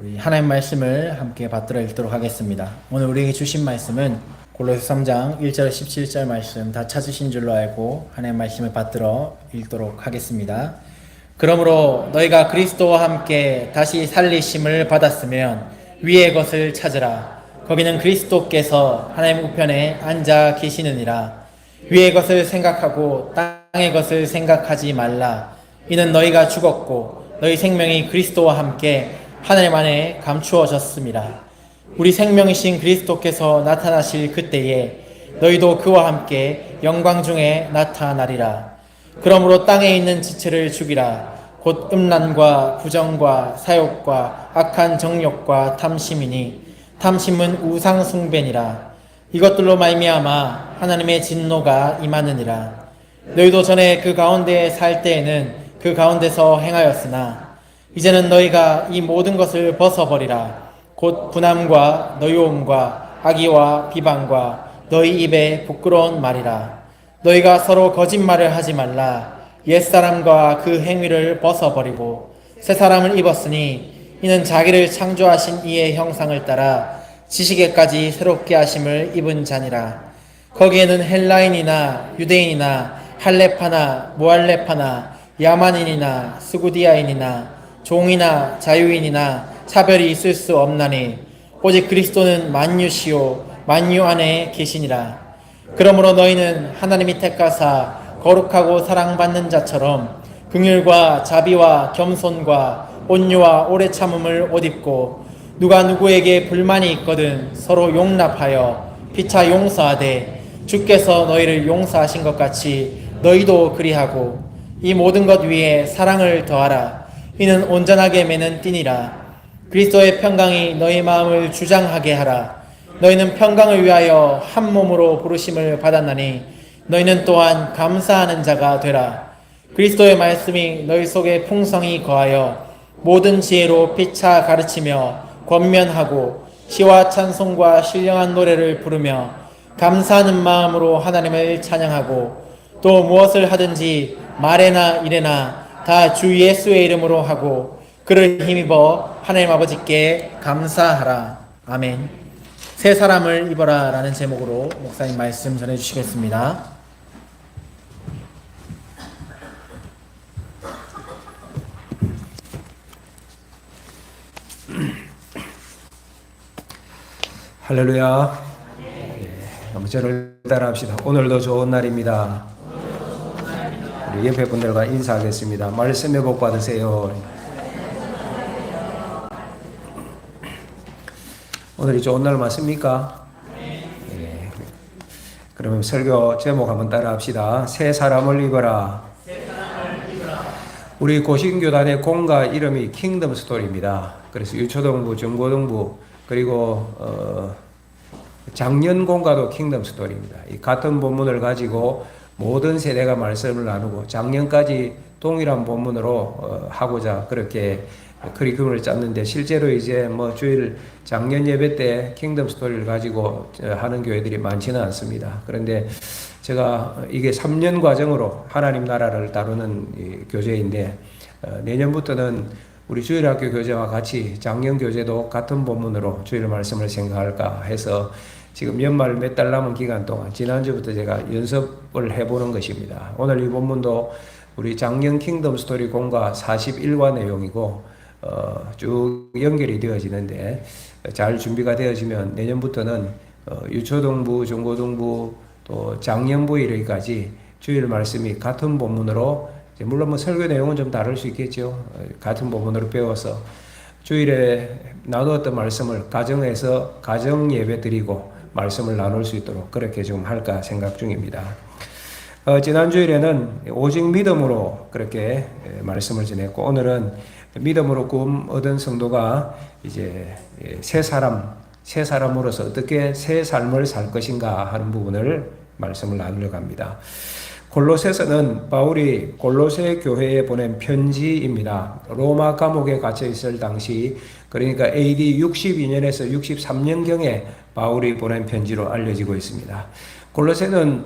우리 하나님 말씀을 함께 받들어 읽도록 하겠습니다. 오늘 우리에게 주신 말씀은 골로새 3장 1절 17절 말씀 다 찾으신 줄로 알고 하나님 말씀을 받들어 읽도록 하겠습니다. 그러므로 너희가 그리스도와 함께 다시 살리심을 받았으면 위의 것을 찾으라. 거기는 그리스도께서 하나님 우편에 앉아 계시느니라. 위의 것을 생각하고 땅의 것을 생각하지 말라. 이는 너희가 죽었고 너희 생명이 그리스도와 함께 하나님 안에 감추어졌습니다. 우리 생명이신 그리스도께서 나타나실 그때에 너희도 그와 함께 영광 중에 나타나리라. 그러므로 땅에 있는 지체를 죽이라. 곧 음란과 부정과 사욕과 악한 정욕과 탐심이니 탐심은 우상 숭배니라. 이것들로 말미암아 하나님의 진노가 임하느니라. 너희도 전에 그 가운데 살 때에는 그 가운데서 행하였으나 이제는 너희가 이 모든 것을 벗어버리라. 곧 분함과 노여움과 악의와 비방과 너희 입에 부끄러운 말이라. 너희가 서로 거짓말을 하지 말라. 옛사람과 그 행위를 벗어버리고 새 사람을 입었으니 이는 자기를 창조하신 이의 형상을 따라 지식에까지 새롭게 하심을 입은 자니라. 거기에는 헬라인이나 유대인이나 할레파나 무할레파나 야만인이나 스구디아인이나 종이나 자유인이나 차별이 있을 수 없나니 오직 그리스도는 만유시요 만유 안에 계시니라. 그러므로 너희는 하나님이 택하사 거룩하고 사랑받는 자처럼 긍휼과 자비와 겸손과 온유와 오래 참음을 옷 입고 누가 누구에게 불만이 있거든 서로 용납하여 피차 용서하되 주께서 너희를 용서하신 것 같이 너희도 그리하고 이 모든 것 위에 사랑을 더하라. 이는 온전하게 매는 띠니라. 그리스도의 평강이 너희 마음을 주장하게 하라. 너희는 평강을 위하여 한 몸으로 부르심을 받았나니 너희는 또한 감사하는 자가 되라. 그리스도의 말씀이 너희 속에 풍성히 거하여 모든 지혜로 피차 가르치며 권면하고 시와 찬송과 신령한 노래를 부르며 감사하는 마음으로 하나님을 찬양하고 또 무엇을 하든지 말에나 일에나 다 주 예수의 이름으로 하고 그를 힘입어 하나님 아버지께 감사하라. 아멘. 새 사람을 입어라 라는 제목으로 목사님 말씀 전해주시겠습니다. 할렐루야. 한번 저를 따라합시다. 오늘도 좋은 날입니다. 우리 옆에 분들과 인사하겠습니다. 말씀의 복 받으세요. 오늘이 좋은 날 맞습니까? 네. 그러면 설교 제목 한번 따라합시다. 새 사람을 입어라. 우리 고신교단의 공가 이름이 킹덤 스토리입니다. 그래서 유초등부, 중고등부 그리고 작년 공가도 킹덤 스토리입니다. 이 같은 본문을 가지고 모든 세대가 말씀을 나누고 작년까지 동일한 본문으로 하고자 그렇게 커리큘럼을 짰는데 실제로 이제 주일 작년 예배 때 킹덤 스토리를 가지고 하는 교회들이 많지는 않습니다. 그런데 제가 이게 3년 과정으로 하나님 나라를 다루는 교재인데 내년부터는 우리 주일학교 교재와 같이 작년 교재도 같은 본문으로 주일 말씀을 생각할까 해서 지금 연말 몇 달 남은 기간 동안 지난주부터 제가 연습을 해보는 것입니다. 오늘 이 본문도 우리 작년 킹덤 스토리 공과 41과 내용이고 쭉 연결이 되어지는데 잘 준비가 되어지면 내년부터는 유초등부, 중고등부 또 작년부 이르기까지 주일 말씀이 같은 본문으로 물론 설교 내용은 좀 다를 수 있겠죠. 같은 본문으로 배워서 주일에 나누었던 말씀을 가정에서 가정 예배 드리고 말씀을 나눌 수 있도록 그렇게 좀 할까 생각 중입니다. 지난 주일에는 오직 믿음으로 그렇게 말씀을 전했고 오늘은 믿음으로 구원 얻은 성도가 이제 새 사람으로서 어떻게 새 삶을 살 것인가 하는 부분을 말씀을 나누려고 합니다. 골로새서는 바울이 골로새 교회에 보낸 편지입니다. 로마 감옥에 갇혀 있을 당시 그러니까 AD 62년에서 63년경에 바울이 보낸 편지로 알려지고 있습니다. 골로새는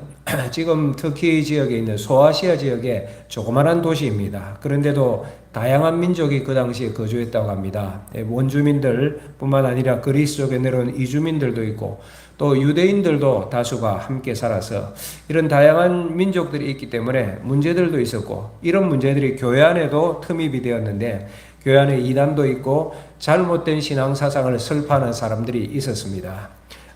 지금 터키 지역에 있는 소아시아 지역의 조그마한 도시입니다. 그런데도 다양한 민족이 그 당시에 거주했다고 합니다. 원주민들 뿐만 아니라 그리스 쪽에 내려온 이주민들도 있고 또 유대인들도 다수가 함께 살아서 이런 다양한 민족들이 있기 때문에 문제들도 있었고 이런 문제들이 교회 안에도 틈입이 되었는데 교회 안에 이단도 있고 잘못된 신앙 사상을 설파하는 사람들이 있었습니다.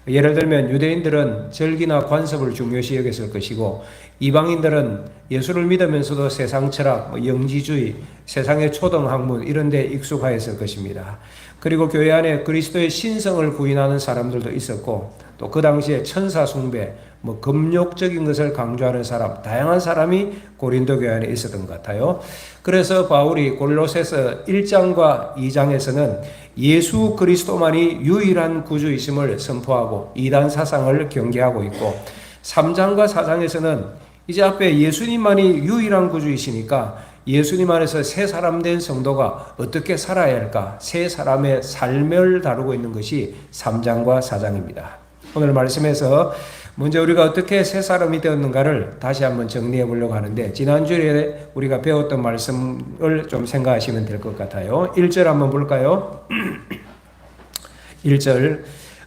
예를 들면 유대인들은 절기나 관습을 중요시 여겼을 것이고 이방인들은 예수를 믿으면서도 세상 철학, 영지주의, 세상의 초등 학문 이런 데 익숙하였을 것입니다. 그리고 교회 안에 그리스도의 신성을 부인하는 사람들도 있었고 또 그 당시에 천사 숭배, 금욕적인 것을 강조하는 사람, 다양한 사람이 고린도 교회 안에 있었던 것 같아요. 그래서 바울이 골로새서 1장과 2장에서는 예수 그리스도만이 유일한 구주이심을 선포하고 이단 사상을 경계하고 있고 3장과 4장에서는 이제 앞에 예수님만이 유일한 구주이시니까 예수님 안에서 새 사람 된 성도가 어떻게 살아야 할까? 새 사람의 삶을 다루고 있는 것이 3장과 4장입니다. 오늘 말씀에서 먼저 우리가 어떻게 새 사람이 되었는가를 다시 한번 정리해 보려고 하는데 지난주에 우리가 배웠던 말씀을 좀 생각하시면 될 것 같아요. 1절 한번 볼까요? 1절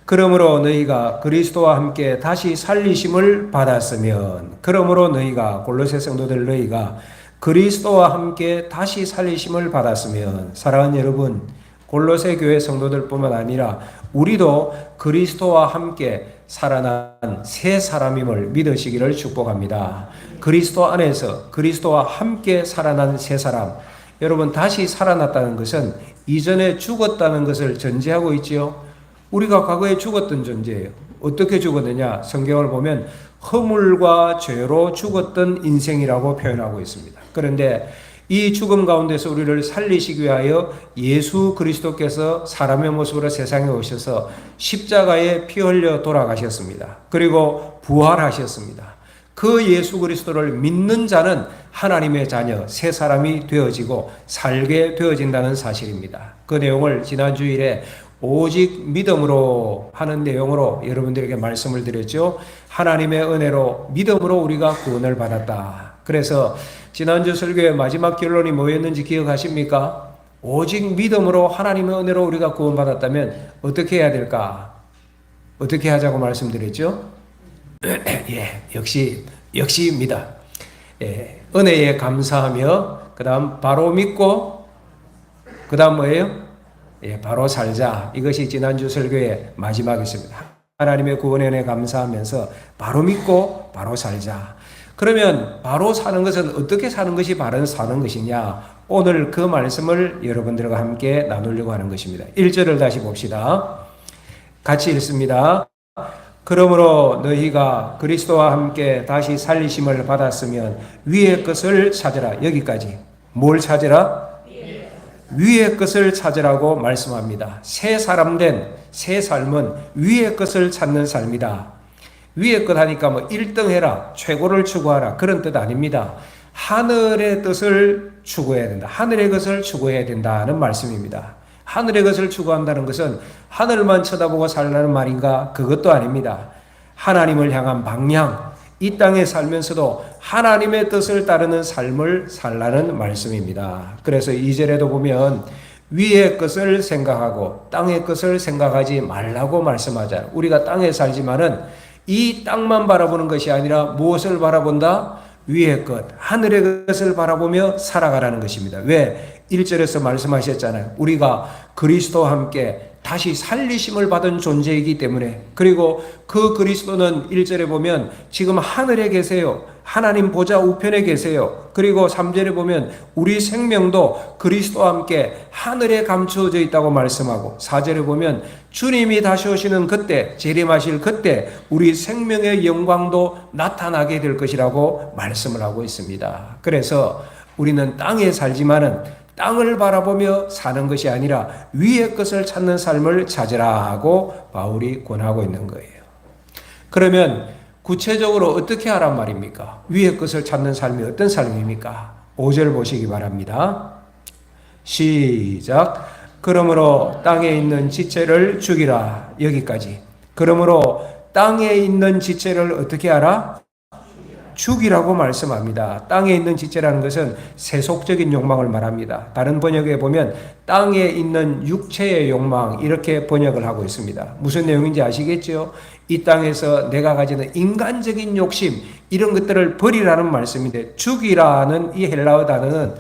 그러므로 너희가 그리스도와 함께 다시 살리심을 받았으면 그러므로 너희가 골로새 성도들 너희가 그리스도와 함께 다시 살리심을 받았으면 사랑하는 여러분 골로새 교회 성도들뿐만 아니라 우리도 그리스도와 함께 살아난 새 사람임을 믿으시기를 축복합니다. 그리스도 안에서 그리스도와 함께 살아난 새 사람. 여러분 다시 살아났다는 것은 이전에 죽었다는 것을 전제하고 있지요. 우리가 과거에 죽었던 존재예요. 어떻게 죽었느냐? 성경을 보면 허물과 죄로 죽었던 인생이라고 표현하고 있습니다. 그런데 이 죽음 가운데서 우리를 살리시기 위하여 예수 그리스도께서 사람의 모습으로 세상에 오셔서 십자가에 피 흘려 돌아가셨습니다. 그리고 부활하셨습니다. 그 예수 그리스도를 믿는 자는 하나님의 자녀, 새 사람이 되어지고 살게 되어진다는 사실입니다. 그 내용을 지난 주일에 오직 믿음으로 하는 내용으로 여러분들에게 말씀을 드렸죠. 하나님의 은혜로 믿음으로 우리가 구원을 받았다. 그래서 지난주 설교의 마지막 결론이 뭐였는지 기억하십니까? 오직 믿음으로 하나님의 은혜로 우리가 구원받았다면 어떻게 해야 될까? 어떻게 하자고 말씀드렸죠? 예, 역시입니다. 예, 은혜에 감사하며 그 다음 바로 믿고 그 다음 뭐예요? 예, 바로 살자. 이것이 지난주 설교의 마지막이었습니다. 하나님의 구원에 은혜 감사하면서 바로 믿고 바로 살자. 그러면 바로 사는 것은 어떻게 사는 것이 바른 사는 것이냐? 오늘 그 말씀을 여러분들과 함께 나누려고 하는 것입니다. 1절을 다시 봅시다. 같이 읽습니다. 그러므로 너희가 그리스도와 함께 다시 살리심을 받았으면 위의 것을 찾으라. 여기까지. 뭘 찾으라? 위의 것을 찾으라고 말씀합니다. 새 사람 된 새 삶은 위의 것을 찾는 삶이다. 위의 것 하니까 1등 해라, 최고를 추구하라 그런 뜻 아닙니다. 하늘의 뜻을 추구해야 된다. 하늘의 것을 추구해야 된다는 말씀입니다. 하늘의 것을 추구한다는 것은 하늘만 쳐다보고 살라는 말인가? 그것도 아닙니다. 하나님을 향한 방향, 이 땅에 살면서도 하나님의 뜻을 따르는 삶을 살라는 말씀입니다. 그래서 2절에도 보면 위의 것을 생각하고 땅의 것을 생각하지 말라고 말씀하잖아요. 우리가 땅에 살지만은 이 땅만 바라보는 것이 아니라 무엇을 바라본다? 위의 것, 하늘의 것을 바라보며 살아가라는 것입니다. 왜? 1절에서 말씀하셨잖아요. 우리가 그리스도와 함께 다시 살리심을 받은 존재이기 때문에 그리고 그 그리스도는 1절에 보면 지금 하늘에 계세요. 하나님 보좌 우편에 계세요. 그리고 3절에 보면 우리 생명도 그리스도와 함께 하늘에 감추어져 있다고 말씀하고 4절에 보면 주님이 다시 오시는 그때 재림하실 그때 우리 생명의 영광도 나타나게 될 것이라고 말씀을 하고 있습니다. 그래서 우리는 땅에 살지만은 땅을 바라보며 사는 것이 아니라 위의 것을 찾는 삶을 찾으라 하고 바울이 권하고 있는 거예요. 그러면 구체적으로 어떻게 하란 말입니까? 위의 것을 찾는 삶이 어떤 삶입니까? 5절 보시기 바랍니다. 시작. 그러므로 땅에 있는 지체를 죽이라. 여기까지. 그러므로 땅에 있는 지체를 어떻게 하라? 죽이라고 말씀합니다. 땅에 있는 지체라는 것은 세속적인 욕망을 말합니다. 다른 번역에 보면 땅에 있는 육체의 욕망 이렇게 번역을 하고 있습니다. 무슨 내용인지 아시겠죠? 이 땅에서 내가 가지는 인간적인 욕심 이런 것들을 버리라는 말씀인데 죽이라는 이 헬라어 단어는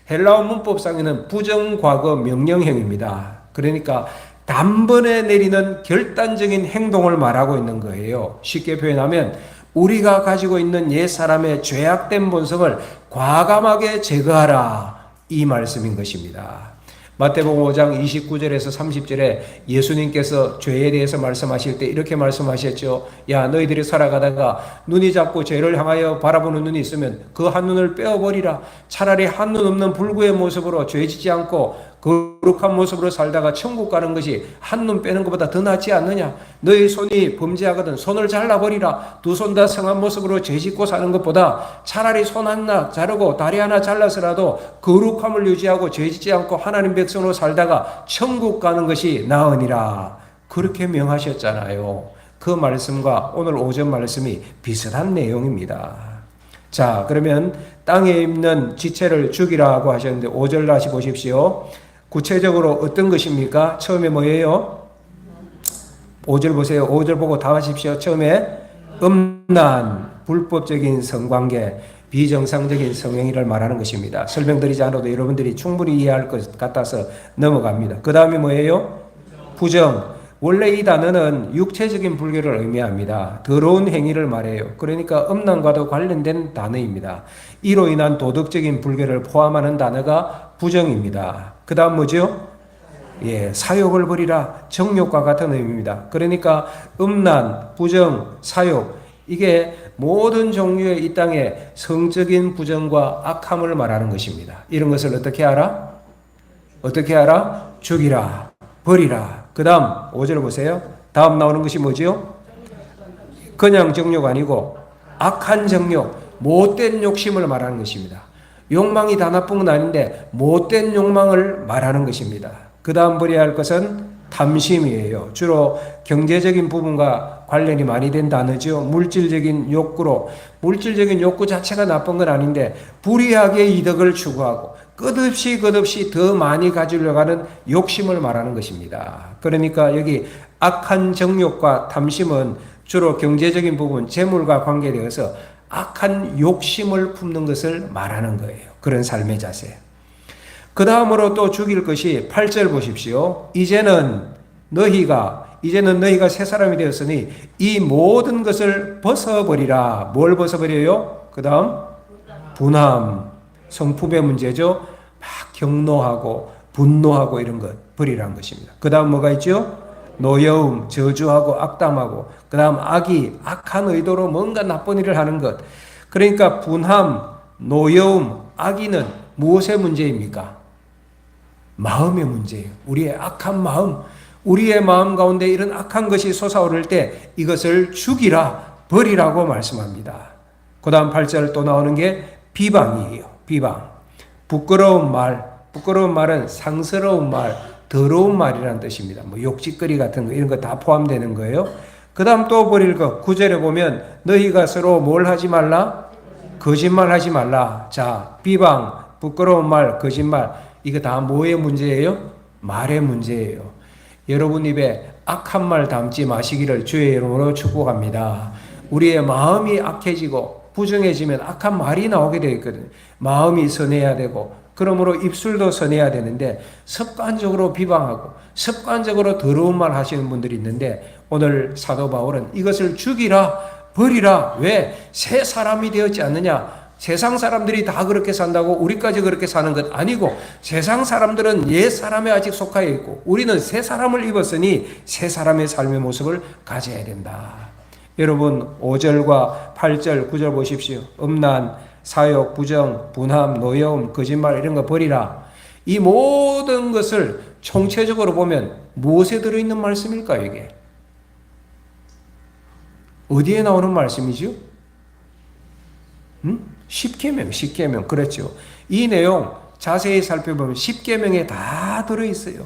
헬라어 문법상에는 부정과거 명령형입니다. 그러니까 단번에 내리는 결단적인 행동을 말하고 있는 거예요. 쉽게 표현하면 우리가 가지고 있는 옛사람의 죄악된 본성을 과감하게 제거하라 이 말씀인 것입니다. 마태복음 5장 29절에서 30절에 예수님께서 죄에 대해서 말씀하실 때 이렇게 말씀하셨죠. 야, 너희들이 살아가다가 눈이 자꾸 죄를 향하여 바라보는 눈이 있으면 그 한 눈을 빼어버리라. 차라리 한 눈 없는 불구의 모습으로 죄짓지 않고 거룩한 모습으로 살다가 천국 가는 것이 한눈 빼는 것보다 더 낫지 않느냐. 너희 손이 범죄하거든 손을 잘라버리라. 두 손 다 성한 모습으로 죄짓고 사는 것보다 차라리 손 하나 자르고 다리 하나 잘라서라도 거룩함을 유지하고 죄짓지 않고 하나님 백성으로 살다가 천국 가는 것이 나으니라. 그렇게 명하셨잖아요. 그 말씀과 오늘 오전 말씀이 비슷한 내용입니다. 자, 그러면 땅에 있는 지체를 죽이라고 하셨는데 5절 다시 보십시오. 구체적으로 어떤 것입니까? 처음에 뭐예요? 5절 보세요. 5절 보고 다 하십시오. 처음에 음란, 불법적인 성관계, 비정상적인 성행위를 말하는 것입니다. 설명드리지 않아도 여러분들이 충분히 이해할 것 같아서 넘어갑니다. 그 다음에 뭐예요? 부정. 원래 이 단어는 육체적인 불교를 의미합니다. 더러운 행위를 말해요. 그러니까 음란과도 관련된 단어입니다. 이로 인한 도덕적인 불교를 포함하는 단어가 부정입니다. 그 다음 뭐죠? 사욕을 버리라. 정욕과 같은 의미입니다. 그러니까 음란, 부정, 사욕 이게 모든 종류의 이 땅의 성적인 부정과 악함을 말하는 것입니다. 이런 것을 어떻게 알아? 어떻게 알아? 죽이라. 버리라. 그 다음 5절 보세요. 다음 나오는 것이 뭐지요? 그냥 정욕 아니고 악한 정욕, 못된 욕심을 말하는 것입니다. 욕망이 다 나쁜 건 아닌데 못된 욕망을 말하는 것입니다. 그 다음 버려야 할 것은 탐심이에요. 주로 경제적인 부분과 관련이 많이 된 단어죠. 물질적인 욕구로, 물질적인 욕구 자체가 나쁜 건 아닌데 불이하게 이득을 추구하고 끝없이 더 많이 가지려고 하는 욕심을 말하는 것입니다. 그러니까 여기 악한 정욕과 탐심은 주로 경제적인 부분, 재물과 관계되어서 악한 욕심을 품는 것을 말하는 거예요. 그런 삶의 자세. 그 다음으로 또 죽일 것이 8절 보십시오. 이제는 너희가 새 사람이 되었으니 이 모든 것을 벗어버리라. 뭘 벗어버려요? 그 다음 분함, 성품의 문제죠. 막 경노하고 분노하고 이런 것 버리라는 것입니다. 그 다음 뭐가 있죠? 노여움, 저주하고 악담하고 그 다음 악한 의도로 뭔가 나쁜 일을 하는 것. 그러니까 분함, 노여움, 악의는 무엇의 문제입니까? 마음의 문제예요. 우리의 악한 마음, 우리의 마음 가운데 이런 악한 것이 솟아오를 때 이것을 죽이라, 버리라고 말씀합니다. 그 다음 8절 또 나오는 게 비방이에요. 비방. 부끄러운 말은 상스러운 말, 더러운 말이라는 뜻입니다. 뭐 욕짓거리 같은 거 이런 거 다 포함되는 거예요. 그 다음 또 버릴 것 9절에 보면 너희가 서로 뭘 하지 말라? 거짓말 하지 말라. 자, 비방, 부끄러운 말, 거짓말 이거 다 뭐의 문제예요? 말의 문제예요. 여러분 입에 악한 말 담지 마시기를 주의 이름으로 축복합니다. 우리의 마음이 악해지고 부정해지면 악한 말이 나오게 되어 있거든요. 마음이 선해야 되고 그러므로 입술도 선해야 되는데 습관적으로 비방하고 습관적으로 더러운 말 하시는 분들이 있는데 오늘 사도 바울은 이것을 죽이라, 버리라. 왜? 새 사람이 되었지 않느냐? 세상 사람들이 다 그렇게 산다고 우리까지 그렇게 사는 것 아니고 세상 사람들은 옛 사람에 아직 속하여 있고 우리는 새 사람을 입었으니 새 사람의 삶의 모습을 가져야 된다. 여러분 5절과 8절 9절 보십시오. 음란, 사욕, 부정, 분함, 노여움, 거짓말 이런 거 버리라. 이 모든 것을 총체적으로 보면 무엇에 들어있는 말씀일까요? 이게 어디에 나오는 말씀이죠? 10계명 그렇죠. 이 내용 자세히 살펴보면 10계명에 다 들어있어요.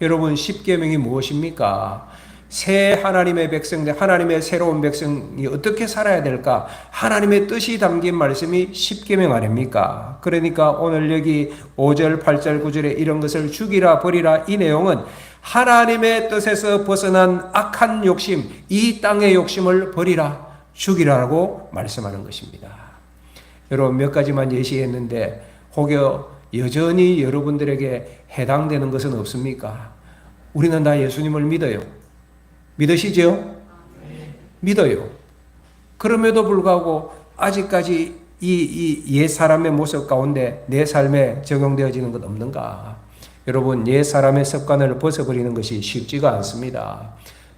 여러분 10계명이 무엇입니까? 새 하나님의 백성들, 하나님의 새로운 백성이 어떻게 살아야 될까? 하나님의 뜻이 담긴 말씀이 십계명 아닙니까? 그러니까 오늘 여기 5절, 8절, 9절에 이런 것을 죽이라 버리라, 이 내용은 하나님의 뜻에서 벗어난 악한 욕심, 이 땅의 욕심을 버리라, 죽이라고 말씀하는 것입니다. 여러분, 몇 가지만 예시했는데 혹여 여전히 여러분들에게 해당되는 것은 없습니까? 우리는 다 예수님을 믿어요. 믿으시죠? 믿어요. 그럼에도 불구하고 아직까지 이 옛 사람의 모습 가운데 내 삶에 적용되어지는 것 없는가? 여러분, 옛 사람의 습관을 벗어버리는 것이 쉽지가 않습니다.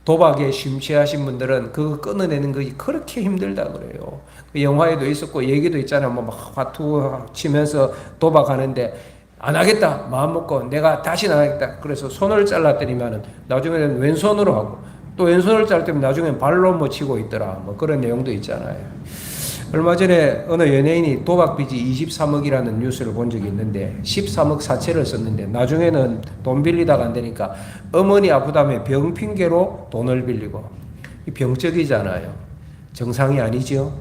도박에 심취하신 분들은 그거 끊어내는 것이 그렇게 힘들다 그래요. 그 영화에도 있었고 얘기도 있잖아요. 뭐 막 화투 치면서 도박하는데 안 하겠다 마음 먹고 내가 다시는 안 하겠다. 그래서 손을 잘라뜨리면은 나중에는 왼손으로 하고 또 왼손을 잘라뜨리면 나중에는 발로 뭐 치고 있더라. 뭐 그런 내용도 있잖아요. 얼마 전에 어느 연예인이 도박빚이 23억이라는 뉴스를 본 적이 있는데 13억 사채를 썼는데 나중에는 돈 빌리다가 안 되니까 어머니 아프다며 병 핑계로 돈을 빌리고, 병적이잖아요. 정상이 아니죠.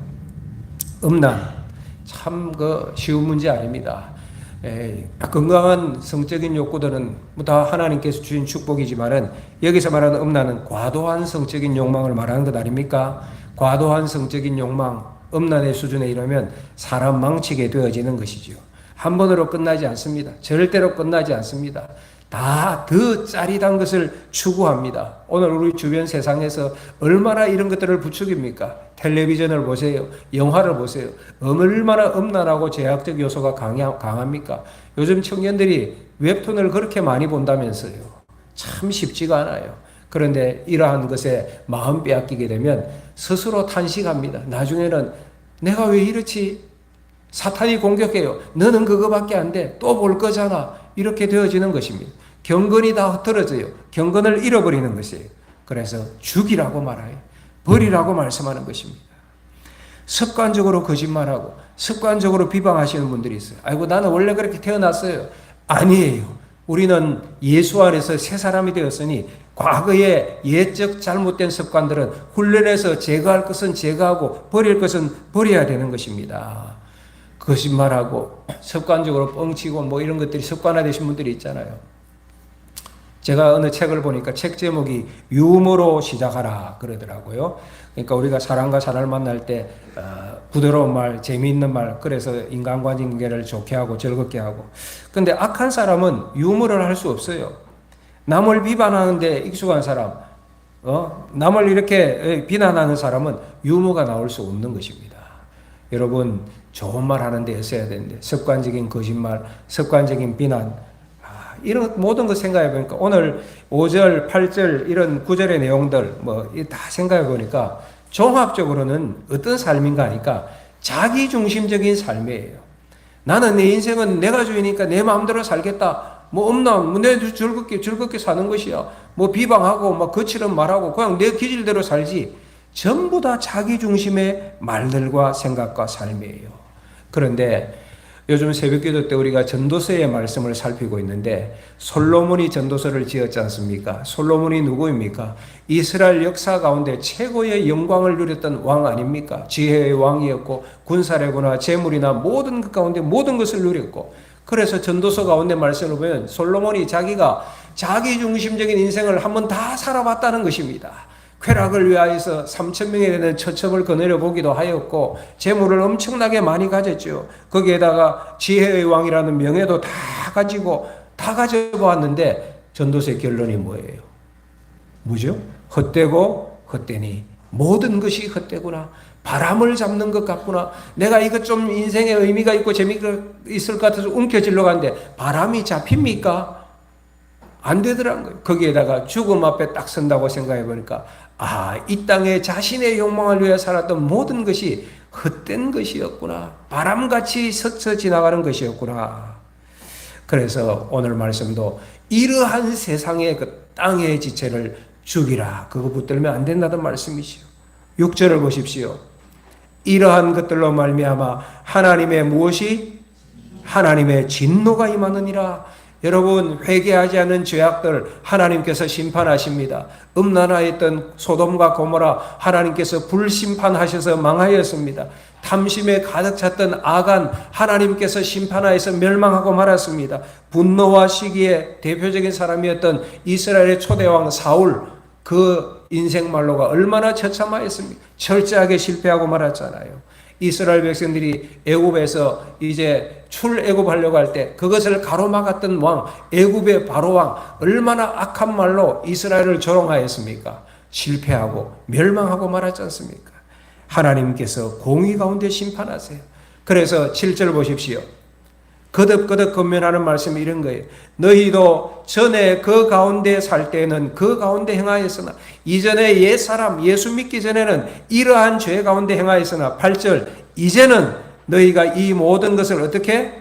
음란 참 쉬운 문제 아닙니다. 건강한 성적인 욕구들은 다 하나님께서 주신 축복이지만은 여기서 말하는 음란은 과도한 성적인 욕망을 말하는 것 아닙니까? 과도한 성적인 욕망, 음란의 수준에 이르면 사람 망치게 되어지는 것이죠. 한 번으로 끝나지 않습니다. 절대로 끝나지 않습니다. 다 더 짜릿한 것을 추구합니다. 오늘 우리 주변 세상에서 얼마나 이런 것들을 부추깁니까? 텔레비전을 보세요. 영화를 보세요. 얼마나 음란하고 제약적 요소가 강합니까? 요즘 청년들이 웹툰을 그렇게 많이 본다면서요. 참 쉽지가 않아요. 그런데 이러한 것에 마음 빼앗기게 되면 스스로 탄식합니다. 나중에는 내가 왜 이렇지? 사탄이 공격해요. 너는 그거밖에 안 돼. 또 볼 거잖아. 이렇게 되어지는 것입니다. 경건이 다 흩어져요. 경건을 잃어버리는 것이에요. 그래서 죽이라고 말해요. 버리라고 말씀하는 것입니다. 습관적으로 거짓말하고 습관적으로 비방하시는 분들이 있어요. 아이고 나는 원래 그렇게 태어났어요. 아니에요. 우리는 예수 안에서 새 사람이 되었으니 과거의 옛적 잘못된 습관들은 훈련해서 제거할 것은 제거하고 버릴 것은 버려야 되는 것입니다. 거짓말하고 습관적으로 뻥치고 뭐 이런 것들이 습관화되신 분들이 있잖아요. 제가 어느 책을 보니까 책 제목이 유머로 시작하라 그러더라고요. 그러니까 우리가 사람과 사람을 만날 때 부드러운 말, 재미있는 말, 그래서 인간관계를 좋게 하고 즐겁게 하고. 근데 악한 사람은 유머를 할 수 없어요. 남을 비판하는데 익숙한 사람, 남을 이렇게 비난하는 사람은 유머가 나올 수 없는 것입니다. 여러분, 좋은 말 하는데 써야 되는데 습관적인 거짓말, 습관적인 비난, 이런 모든 것 생각해 보니까 오늘 5절, 8절 이런 9절의 내용들 뭐 다 생각해 보니까 종합적으로는 어떤 삶인가 하니까 자기중심적인 삶이에요. 나는 내 인생은 내가 주인이니까 내 마음대로 살겠다. 뭐 없나? 내 즐겁게 사는 것이야. 뭐 비방하고 막 거칠은 말하고 그냥 내 기질대로 살지. 전부 다 자기중심의 말들과 생각과 삶이에요. 그런데 요즘 새벽기도 때 우리가 전도서의 말씀을 살피고 있는데 솔로몬이 전도서를 지었지 않습니까? 솔로몬이 누구입니까? 이스라엘 역사 가운데 최고의 영광을 누렸던 왕 아닙니까? 지혜의 왕이었고 군사력이나 재물이나 모든 것 가운데 모든 것을 누렸고, 그래서 전도서 가운데 말씀을 보면 솔로몬이 자기가 자기중심적인 인생을 한번 다 살아봤다는 것입니다. 쾌락을 위하여서 3,000명에 되는 처첩을 거느려 보기도 하였고 재물을 엄청나게 많이 가졌죠. 거기에다가 지혜의 왕이라는 명예도 다 가지고 다 가져보았는데 전도서의 결론이 뭐예요? 뭐죠? 헛되고 헛되니 모든 것이 헛되구나. 바람을 잡는 것 같구나. 내가 이것 좀 인생에 의미가 있고 재미가 있을 것 같아서 움켜쥐려고 하는데 바람이 잡힙니까? 안 되더라는 거예요. 거기에다가 죽음 앞에 딱 선다고 생각해 보니까 이 땅에 자신의 욕망을 위해 살았던 모든 것이 헛된 것이었구나. 바람같이 스쳐 지나가는 것이었구나. 그래서 오늘 말씀도 이러한 세상의 그 땅의 지체를 죽이라. 그거 붙들면 안 된다는 말씀이시오. 6절을 보십시오. 이러한 것들로 말미암아 하나님의 무엇이? 하나님의 진노가 임하느니라. 여러분, 회개하지 않은 죄악들 하나님께서 심판하십니다. 음란하였던 소돔과 고모라 하나님께서 불심판하셔서 망하였습니다. 탐심에 가득 찼던 아간 하나님께서 심판하여서 멸망하고 말았습니다. 분노와 시기의 대표적인 사람이었던 이스라엘의 초대왕 사울, 그 인생 말로가 얼마나 처참하였습니까? 철저하게 실패하고 말았잖아요. 이스라엘 백성들이 애굽에서 이제 출애굽하려고 할 때 그것을 가로막았던 왕, 애굽의 바로 왕, 얼마나 악한 말로 이스라엘을 조롱하였습니까? 실패하고 멸망하고 말았지 않습니까? 하나님께서 공의 가운데 심판하세요. 그래서 7절 보십시오. 거듭거듭 권면하는 말씀이 이런 거예요. 너희도 전에 그 가운데 살 때는 그 가운데 행하였으나 이전에 옛사람 예수 믿기 전에는 이러한 죄 가운데 행하였으나 8절 이제는 너희가 이 모든 것을 어떻게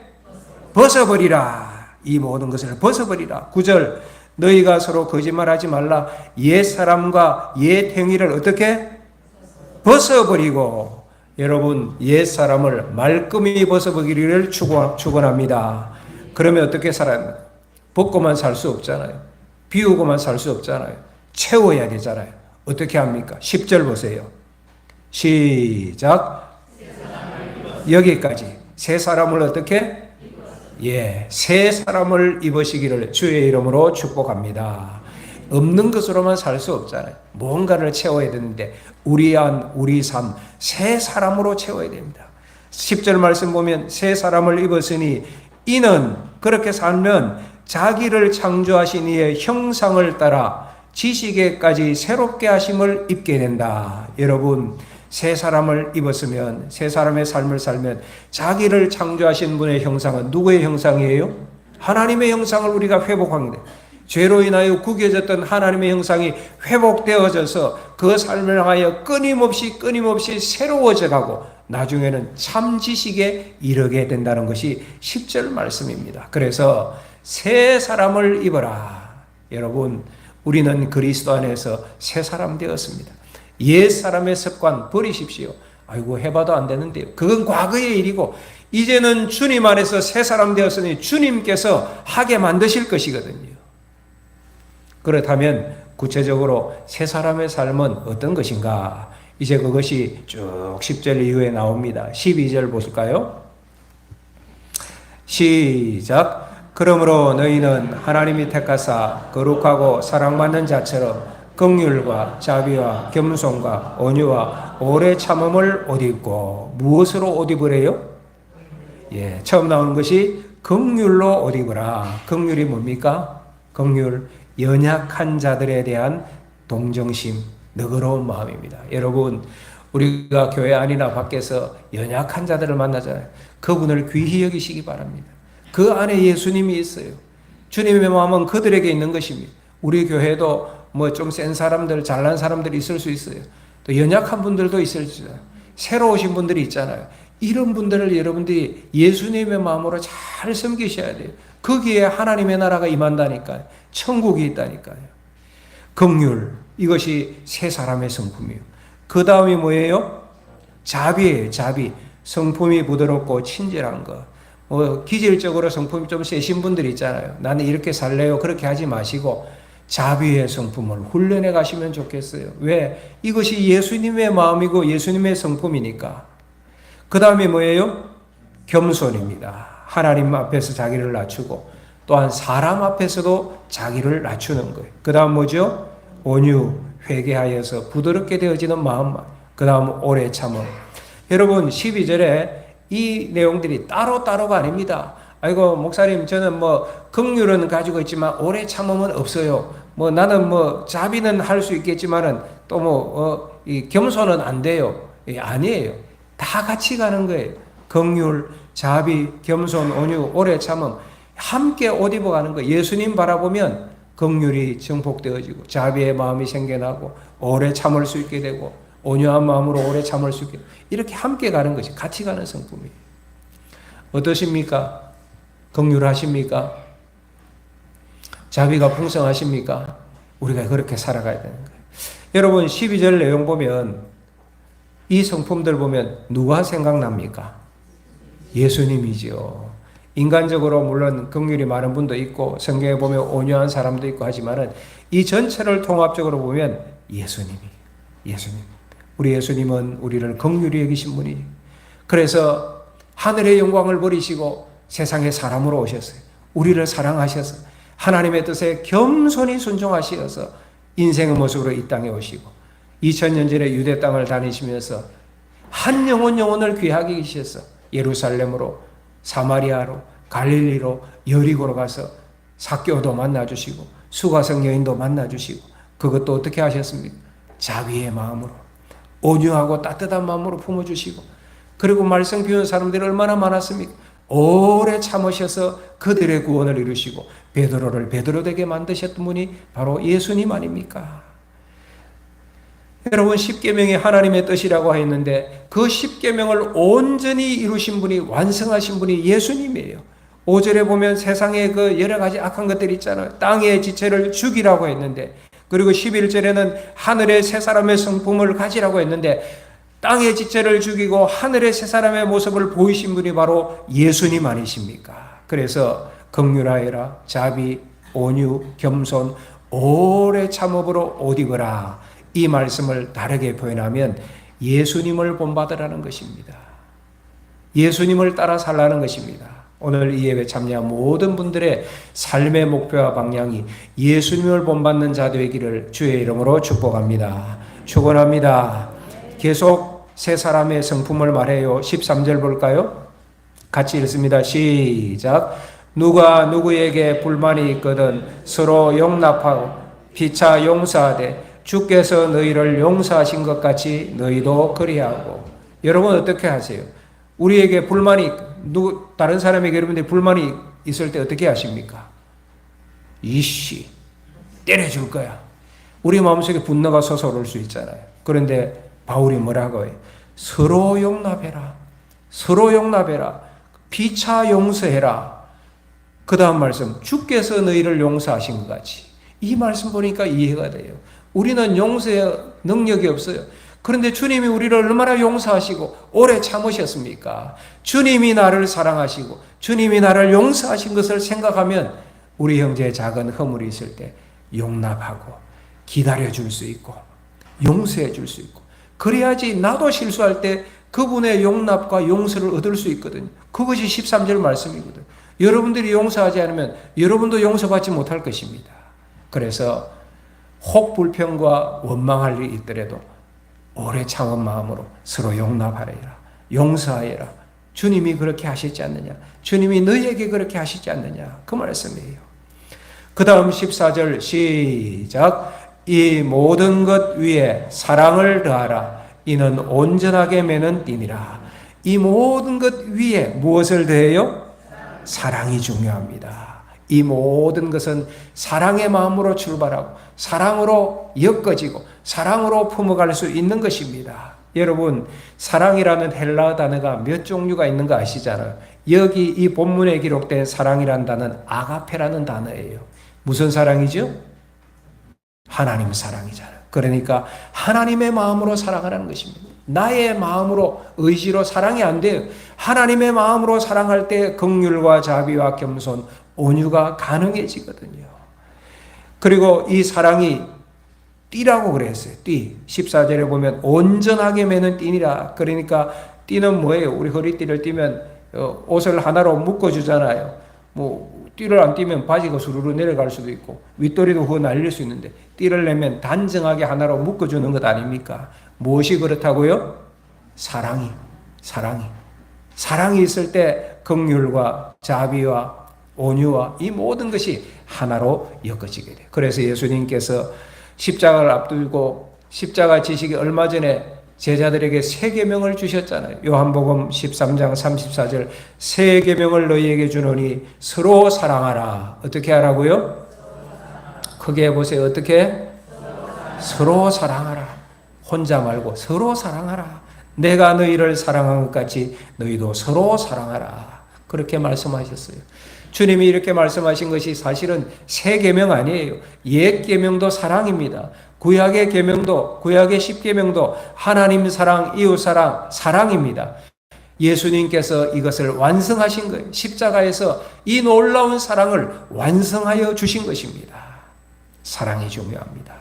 벗어버리라. 이 모든 것을 벗어버리라. 9절 너희가 서로 거짓말하지 말라. 옛사람과 옛 행위를 어떻게 벗어버리고 여러분 옛사람을 말끔히 벗어버리기를 축원합니다. 그러면 어떻게 살아요? 벗고만 살 수 없잖아요. 비우고만 살 수 없잖아요. 채워야 되잖아요. 어떻게 합니까? 10절 보세요. 시작. 여기까지. 새 사람을 어떻게? 새 사람을 입으시기를 주의 이름으로 축복합니다. 없는 것으로만 살 수 없잖아요. 뭔가를 채워야 되는데 우리 안, 우리 삶, 새 사람으로 채워야 됩니다. 10절 말씀 보면 새 사람을 입었으니 이는 그렇게 살면 자기를 창조하신 이의 형상을 따라 지식에까지 새롭게 하심을 입게 된다. 여러분 새 사람을 입었으면 새 사람의 삶을 살면 자기를 창조하신 분의 형상은 누구의 형상이에요? 하나님의 형상을 우리가 회복하는 거예요. 죄로 인하여 구겨졌던 하나님의 형상이 회복되어져서 그 삶을 향하여 끊임없이 새로워져 가고 나중에는 참 지식에 이르게 된다는 것이 10절 말씀입니다. 그래서 새 사람을 입어라. 여러분 우리는 그리스도 안에서 새 사람 되었습니다. 옛 사람의 습관 버리십시오. 아이고 해봐도 안 되는데요. 그건 과거의 일이고 이제는 주님 안에서 새 사람 되었으니 주님께서 하게 만드실 것이거든요. 그렇다면 구체적으로 새 사람의 삶은 어떤 것인가? 이제 그것이 쭉 10절 이후에 나옵니다. 12절 보실까요? 시작. 그러므로 너희는 하나님이 택하사 거룩하고 사랑받는 자처럼 긍휼과 자비와 겸손과 온유와 오래 참음을 옷 입고 무엇으로 옷 입으래요? 처음 나오는 것이 긍휼로 옷 입으라. 긍휼이 뭡니까? 긍휼 연약한 자들에 대한 동정심, 너그러운 마음입니다. 여러분, 우리가 교회 안이나 밖에서 연약한 자들을 만나잖아요. 그분을 귀히 여기시기 바랍니다. 그 안에 예수님이 있어요. 주님의 마음은 그들에게 있는 것입니다. 우리 교회도 뭐 좀 센 사람들, 잘난 사람들이 있을 수 있어요. 또 연약한 분들도 있을 수 있어요. 새로 오신 분들이 있잖아요. 이런 분들을 여러분들이 예수님의 마음으로 잘 섬기셔야 돼요. 거기에 하나님의 나라가 임한다니까요. 천국이 있다니까요. 긍휼, 이것이 새 사람의 성품이에요. 그 다음이 뭐예요? 자비예요. 자비. 성품이 부드럽고 친절한 것. 기질적으로 성품이 좀 세신 분들 있잖아요. 나는 이렇게 살래요. 그렇게 하지 마시고 자비의 성품을 훈련해 가시면 좋겠어요. 왜? 이것이 예수님의 마음이고 예수님의 성품이니까. 그 다음에 뭐예요? 겸손입니다. 하나님 앞에서 자기를 낮추고 또한 사람 앞에서도 자기를 낮추는 거예요. 그 다음 뭐죠? 온유, 회개하여서 부드럽게 되어지는 마음. 그 다음 오래 참음. 여러분 12절에 이 내용들이 따로따로가 아닙니다. 아이고 목사님 저는 뭐 긍휼은 가지고 있지만 오래 참음은 없어요. 뭐 나는 뭐 자비는 할 수 있겠지만은 또 이 겸손은 안 돼요. 아니에요. 다 같이 가는 거예요. 긍휼, 자비, 겸손, 온유, 오래 참음 함께 옷 입어가는 거예요. 예수님 바라보면 긍휼이 증폭되어지고 자비의 마음이 생겨나고 오래 참을 수 있게 되고 온유한 마음으로 오래 참을 수 있게 이렇게 함께 가는 것이 같이 가는 성품이에요. 어떠십니까? 긍휼하십니까? 자비가 풍성하십니까? 우리가 그렇게 살아가야 되는 거예요. 여러분 12절 내용 보면 이 성품들 보면 누가 생각납니까? 예수님이죠. 인간적으로 물론 긍휼이 많은 분도 있고 성경에 보면 온유한 사람도 있고 하지만은 이 전체를 통합적으로 보면 예수님. 우리 예수님은 우리를 긍휼히 여기신 분이. 그래서 하늘의 영광을 버리시고 세상의 사람으로 오셨어요. 우리를 사랑하셔서 하나님의 뜻에 겸손히 순종하시어서 인생의 모습으로 이 땅에 오시고 2000년 전에 유대 땅을 다니시면서 한 영혼을 귀하게 계셔서 예루살렘으로 사마리아로 갈릴리로 여리고로 가서 삭개오도 만나주시고 수가성 여인도 만나주시고 그것도 어떻게 하셨습니까? 자비의 마음으로 온유하고 따뜻한 마음으로 품어주시고 그리고 말씀 비운 사람들이 얼마나 많았습니까? 오래 참으셔서 그들의 구원을 이루시고 베드로를 베드로 되게 만드셨던 분이 바로 예수님 아닙니까? 여러분 십계명이 하나님의 뜻이라고 했는데 그 십계명을 온전히 이루신 분이 완성하신 분이 예수님이에요. 5절에 보면 세상에 그 여러 가지 악한 것들이 있잖아요. 땅의 지체를 죽이라고 했는데 그리고 11절에는 하늘의 새 사람의 성품을 가지라고 했는데 땅의 지체를 죽이고 하늘의 새 사람의 모습을 보이신 분이 바로 예수님 아니십니까? 그래서 긍휼하여라, 자비, 온유, 겸손, 오래 참음으로 옷 입어라. 이 말씀을 다르게 표현하면 예수님을 본받으라는 것입니다. 예수님을 따라 살라는 것입니다. 오늘 이 예배 참여한 모든 분들의 삶의 목표와 방향이 예수님을 본받는 자 되기를 주의 이름으로 축복합니다. 축원합니다. 계속 세 사람의 성품을 말해요. 13절 볼까요? 같이 읽습니다. 시작. 누가 누구에게 불만이 있거든 서로 용납하고 피차 용서하되 주께서 너희를 용서하신 것 같이 너희도 그리하고. 여러분 어떻게 하세요? 우리에게 불만이 다른 사람에게 여러분들 불만이 있을 때 어떻게 하십니까? 이씨 때려줄 거야. 우리 마음속에 분노가 솟아오를 수 있잖아요. 그런데 바울이 뭐라고 해요? 서로 용납해라. 서로 용납해라. 피차 용서해라. 그 다음 말씀 주께서 너희를 용서하신 것 같이. 이 말씀 보니까 이해가 돼요. 우리는 용서의 능력이 없어요. 그런데 주님이 우리를 얼마나 용서하시고 오래 참으셨습니까? 주님이 나를 사랑하시고 주님이 나를 용서하신 것을 생각하면 우리 형제의 작은 허물이 있을 때 용납하고 기다려줄 수 있고 용서해 줄 수 있고 그래야지 나도 실수할 때 그분의 용납과 용서를 얻을 수 있거든요. 그것이 13절 말씀이거든요. 여러분들이 용서하지 않으면 여러분도 용서받지 못할 것입니다. 그래서 혹 불평과 원망할 일이 있더라도 오래 참은 마음으로 서로 용납하여라. 용서하여라. 주님이 그렇게 하시지 않느냐. 주님이 너희에게 그렇게 하시지 않느냐. 그 말씀이에요. 그 다음 14절 시작. 이 모든 것 위에 사랑을 더하라. 이는 온전하게 매는 띠니라. 이 모든 것 위에 무엇을 더해요? 사랑이 중요합니다. 이 모든 것은 사랑의 마음으로 출발하고 사랑으로 엮어지고 사랑으로 품어갈 수 있는 것입니다. 여러분 사랑이라는 헬라어 단어가 몇 종류가 있는 거 아시잖아요. 여기 이 본문에 기록된 사랑이라는 단어는 아가페라는 단어예요. 무슨 사랑이죠? 하나님 사랑이잖아요. 그러니까 하나님의 마음으로 사랑하라는 것입니다. 나의 마음으로 의지로 사랑이 안 돼요. 하나님의 마음으로 사랑할 때 긍휼과 자비와 겸손, 온유가 가능해지거든요. 그리고 이 사랑이 띠라고 그랬어요. 띠. 14절에 보면 온전하게 매는 띠니라. 그러니까 띠는 뭐예요? 우리 허리띠를 띠면 옷을 하나로 묶어주잖아요. 띠를 안 띠면 바지가 수루루 내려갈 수도 있고 윗도리도 그거 날릴 수 있는데 띠를 내면 단정하게 하나로 묶어주는 것 아닙니까? 무엇이 그렇다고요? 사랑이 있을 때 긍휼과 자비와 온유와 이 모든 것이 하나로 엮어지게 돼요. 그래서 예수님께서 십자가를 앞두고 십자가 지시기 얼마 전에 제자들에게 세 계명을 주셨잖아요. 요한복음 13장 34절 세 계명을 너희에게 주노니 서로 사랑하라. 어떻게 하라고요? 크게 해보세요. 어떻게? 서로 사랑하라. 혼자 말고 서로 사랑하라. 내가 너희를 사랑한 것 같이 너희도 서로 사랑하라. 그렇게 말씀하셨어요. 주님이 이렇게 말씀하신 것이 사실은 새 계명 아니에요. 옛 계명도 사랑입니다. 구약의 계명도 구약의 10계명도 하나님 사랑, 이웃 사랑, 사랑입니다. 예수님께서 이것을 완성하신 거예요. 십자가에서 이 놀라운 사랑을 완성하여 주신 것입니다. 사랑이 중요합니다.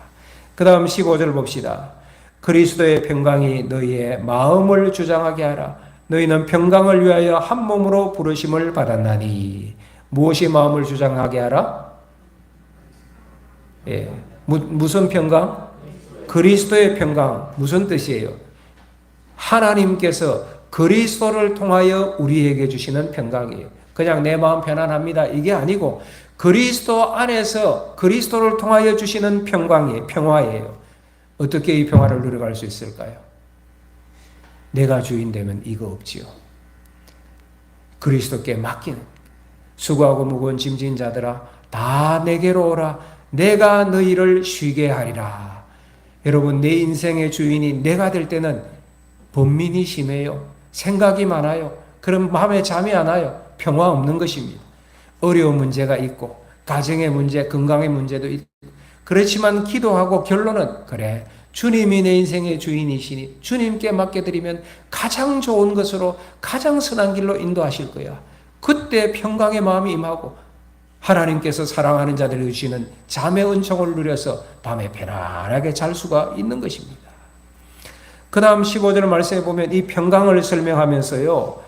그 다음 15절 봅시다. 그리스도의 평강이 너희의 마음을 주장하게 하라. 너희는 평강을 위하여 한 몸으로 부르심을 받았나니. 무엇이 마음을 주장하게 하라? 예. 무슨 평강? 그리스도의 평강. 무슨 뜻이에요? 하나님께서 그리스도를 통하여 우리에게 주시는 평강이에요. 그냥 내 마음 편안합니다. 이게 아니고 그리스도 안에서 그리스도를 통하여 주시는 평강이에요. 평화예요. 어떻게 이 평화를 누려갈 수 있을까요? 내가 주인 되면 이거 없지요. 그리스도께 맡기는, 수고하고 무거운 짐진 자들아 다 내게로 오라. 내가 너희를 쉬게 하리라. 여러분, 내 인생의 주인이 내가 될 때는 번민이 심해요. 생각이 많아요. 그럼 마음에 잠이 안 와요. 평화 없는 것입니다. 어려운 문제가 있고 가정의 문제, 건강의 문제도 있고, 그렇지만 기도하고 결론은 그래, 주님이 내 인생의 주인이시니 주님께 맡겨드리면 가장 좋은 것으로 가장 선한 길로 인도하실 거야. 그때 평강의 마음이 임하고 하나님께서 사랑하는 자들을 주시는 잠의 은총을 누려서 밤에 편안하게 잘 수가 있는 것입니다. 그 다음 15절 말씀에 보면 이 평강을 설명하면서요,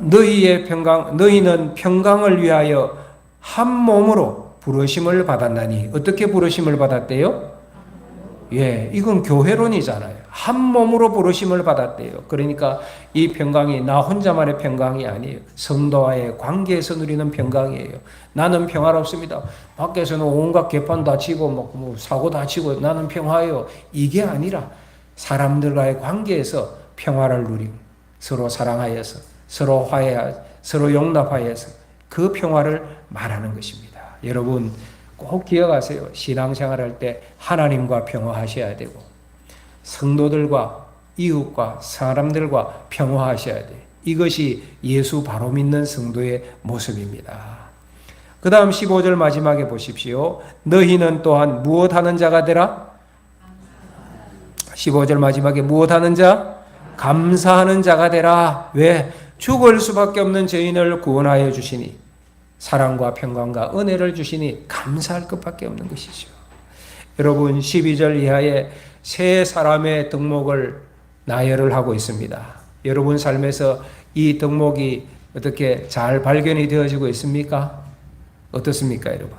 너희의 평강, 너희는 평강을 위하여 한 몸으로 부르심을 받았나니. 어떻게 부르심을 받았대요? 예, 이건 교회론이잖아요. 한 몸으로 부르심을 받았대요. 그러니까 이 평강이 나 혼자만의 평강이 아니에요. 성도와의 관계에서 누리는 평강이에요. 나는 평화롭습니다. 밖에서는 온갖 개판 다치고 뭐 사고 다치고 나는 평화예요. 이게 아니라 사람들과의 관계에서 평화를 누리고 서로 사랑하여서 서로 화해하여 서로 용납하여서 그 평화를 말하는 것입니다. 여러분 꼭 기억하세요. 신앙생활할 때 하나님과 평화하셔야 되고 성도들과 이웃과 사람들과 평화하셔야 돼요. 이것이 예수 바로 믿는 성도의 모습입니다. 그 다음 15절 마지막에 보십시오. 너희는 또한 무엇하는 자가 되라? 15절 마지막에 무엇하는 자? 감사하는 자가 되라. 왜? 죽을 수밖에 없는 죄인을 구원하여 주시니 사랑과 평강과 은혜를 주시니 감사할 것밖에 없는 것이죠. 여러분 12절 이하에 세 사람의 덕목을 나열을 하고 있습니다. 여러분 삶에서 이 덕목이 어떻게 잘 발견이 되어지고 있습니까? 어떻습니까, 여러분?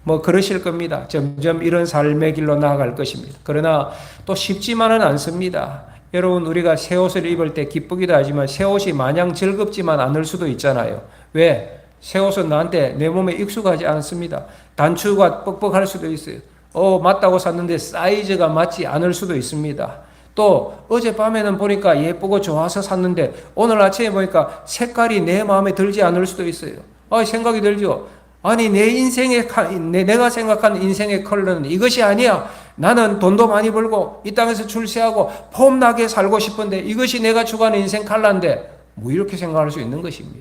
뭐 그러실 겁니다. 점점 이런 삶의 길로 나아갈 것입니다. 그러나 또 쉽지만은 않습니다. 여러분 우리가 새 옷을 입을 때 기쁘기도 하지만 새 옷이 마냥 즐겁지만 않을 수도 있잖아요. 왜? 새 옷은 나한테 내 몸에 익숙하지 않습니다. 단추가 뻑뻑할 수도 있어요. 맞다고 샀는데 사이즈가 맞지 않을 수도 있습니다. 또 어젯밤에는 보니까 예쁘고 좋아서 샀는데 오늘 아침에 보니까 색깔이 내 마음에 들지 않을 수도 있어요. 생각이 들죠. 아니 내 인생의 내가 생각하는 인생의 컬러는 이것이 아니야. 나는 돈도 많이 벌고 이 땅에서 출세하고 폼나게 살고 싶은데 이것이 내가 추구하는 인생 컬러인데 뭐 이렇게 생각할 수 있는 것입니다.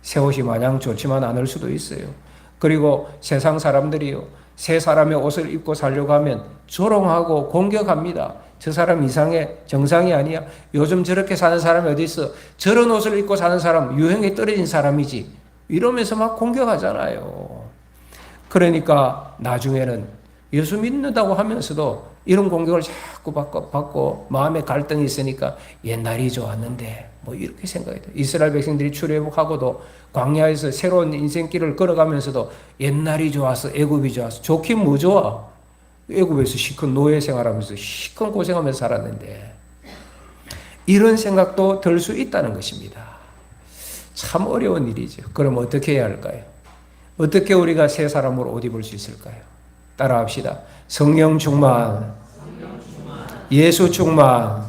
새 옷이 마냥 좋지만 않을 수도 있어요. 그리고 세상 사람들이요, 새 사람의 옷을 입고 살려고 하면 조롱하고 공격합니다. 저 사람 이상해, 정상이 아니야. 요즘 저렇게 사는 사람이 어디 있어? 저런 옷을 입고 사는 사람 유행에 떨어진 사람이지. 이러면서 막 공격하잖아요. 그러니까 나중에는 예수 믿는다고 하면서도 이런 공격을 자꾸 받고 마음에 갈등이 있으니까 옛날이 좋았는데 뭐 이렇게 생각이 돼요. 이스라엘 백성들이 출애굽하고도 광야에서 새로운 인생길을 걸어가면서도 옛날이 좋았어, 애굽이 좋았어. 좋긴 뭐 좋아? 애굽에서 시큰 노예 생활하면서 시큰 고생하면서 살았는데 이런 생각도 들 수 있다는 것입니다. 참 어려운 일이죠. 그럼 어떻게 해야 할까요? 어떻게 우리가 새 사람으로 옷 입을 수 있을까요? 따라합시다. 성령 충만, 예수 충만,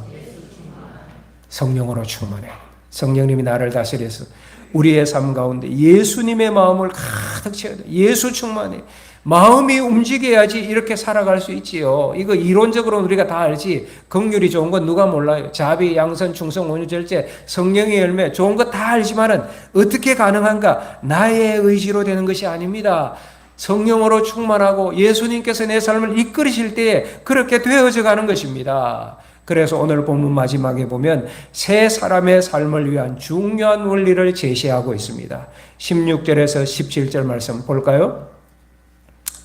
성령으로 충만해. 성령님이 나를 다스려서 우리의 삶 가운데 예수님의 마음을 가득 채워야 돼. 예수 충만해. 마음이 움직여야지 이렇게 살아갈 수 있지요. 이거 이론적으로 우리가 다 알지. 긍휼이 좋은 건 누가 몰라요. 자비, 양선, 충성, 온유, 절제, 성령의 열매 좋은 거 다 알지만은 어떻게 가능한가? 나의 의지로 되는 것이 아닙니다. 성령으로 충만하고 예수님께서 내 삶을 이끌으실 때에 그렇게 되어져 가는 것입니다. 그래서 오늘 본문 마지막에 보면 새 사람의 삶을 위한 중요한 원리를 제시하고 있습니다. 16절에서 17절 말씀 볼까요?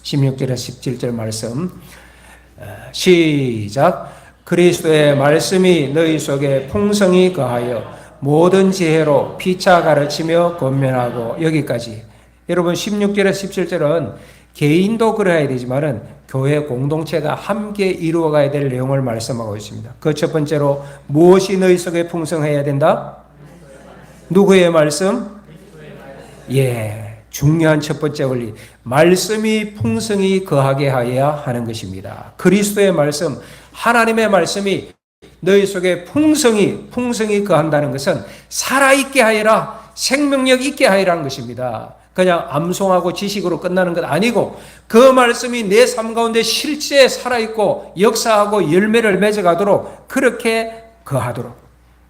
16절에서 17절 말씀 시작. 그리스도의 말씀이 너희 속에 풍성히 거하여 모든 지혜로 피차 가르치며 권면하고. 여기까지. 여러분 16절에서 17절은 개인도 그래야 되지만은 교회 공동체가 함께 이루어가야 될 내용을 말씀하고 있습니다. 그 첫 번째로 무엇이 너희 속에 풍성해야 된다? 누구의 말씀? 예, 중요한 첫 번째 원리. 말씀이 풍성히 거하게 하여야 하는 것입니다. 그리스도의 말씀, 하나님의 말씀이 너희 속에 풍성히 거한다는 것은 살아있게 하여라, 생명력 있게 하여라는 것입니다. 그냥 암송하고 지식으로 끝나는 것 아니고 그 말씀이 내 삶 가운데 실제 살아있고 역사하고 열매를 맺어가도록 그렇게 거하도록.